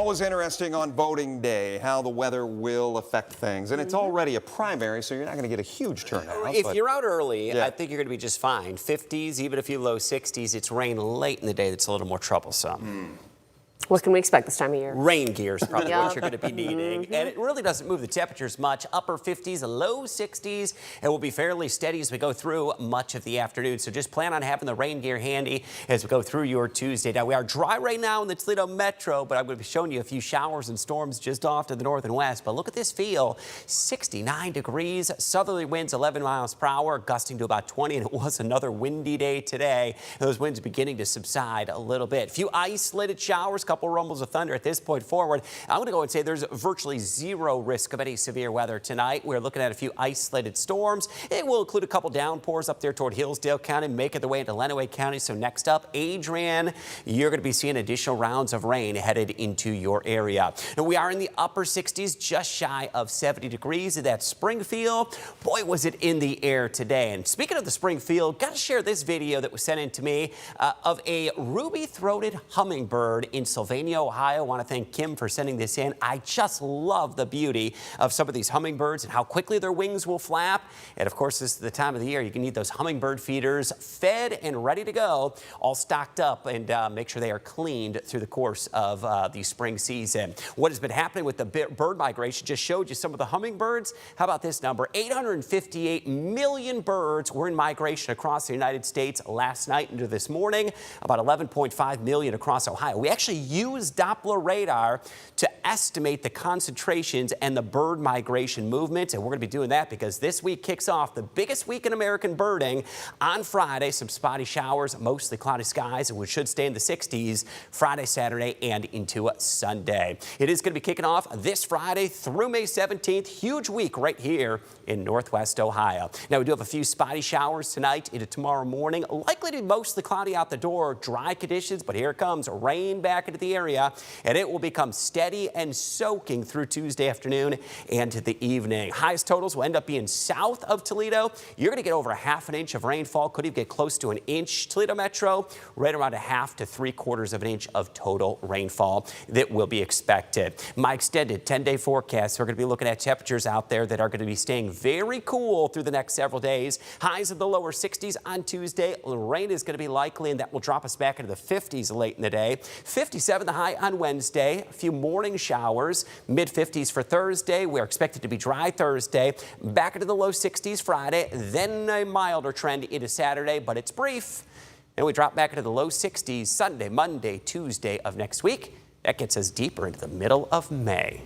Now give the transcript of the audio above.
Always interesting on voting day how the weather will affect things. And it's already a primary, so you're not going to get a huge turnout. If you're out early, yeah. I think you're going to be just fine. 50s, even if you low 60s, it's rain late in the day that's a little more troublesome. What can we expect this time of year? Rain gear is probably Yeah. what you're going to be needing. And it really doesn't move the temperatures much. Upper 50s, low 60s. It will be fairly steady as we go through much of the afternoon. So just plan on having the rain gear handy as we go through your Tuesday. Now, we are dry right now in the Toledo Metro, but I'm going to be showing you a few showers and storms just off to the north and west. But look at this feel. 69 degrees, southerly winds 11 miles per hour, gusting to about 20. And it was another windy day today. Those winds beginning to subside a little bit. A few isolated showers, couple rumbles of thunder at this point forward. I'm going to go and say there's virtually zero risk of any severe weather tonight. We're looking at a few isolated storms. It will include a couple downpours up there toward Hillsdale County, making their way into Lenawee County. So next up, Adrian, you're going to be seeing additional rounds of rain headed into your area. And we are in the upper 60s, just shy of 70 degrees. That spring feel, boy, was it in the air today. And speaking of the spring feel, got to share this video that was sent in to me of a ruby-throated hummingbird in Sylvania, Ohio. I want to thank Kim for sending this in. I just love the beauty of some of these hummingbirds and how quickly their wings will flap. And of course, this is the time of the year you can need those hummingbird feeders fed and ready to go, all stocked up, and make sure they are cleaned through the course of the spring season. What has been happening with the bird migration just showed you some of the hummingbirds. How about this number? 858 million birds were in migration across the United States last night into this morning, about 11.5 million across Ohio. We actually use Doppler radar to estimate the concentrations and the bird migration movements, and we're going to be doing that because this week kicks off the biggest week in American birding. On Friday, some spotty showers, mostly cloudy skies, and we should stay in the 60s Friday, Saturday, and into Sunday. It is going to be kicking off this Friday through May 17th. Huge week right here in Northwest Ohio. Now, we do have a few spotty showers tonight into tomorrow morning. Likely to be mostly cloudy out the door, dry conditions, but here comes rain back into the area, and it will become steady and soaking through Tuesday afternoon and to the evening. Highest totals will end up being south of Toledo. You're going to get over a half an inch of rainfall. Could even get close to an inch. Toledo Metro, right around a half to 3/4 of an inch of total rainfall that will be expected. My extended 10-day forecast, we're going to be looking at temperatures out there that are going to be staying very cool through the next several days. Highs in the lower 60s on Tuesday. Rain is going to be likely, and that will drop us back into the 50s late in the day. 57 the high on Wednesday. A few morning showers. Mid-50s for Thursday. We're expected to be dry Thursday. Back into the low 60s Friday. Then a milder trend into Saturday, but it's brief. And we drop back into the low 60s Sunday, Monday, Tuesday of next week. That gets us deeper into the middle of May.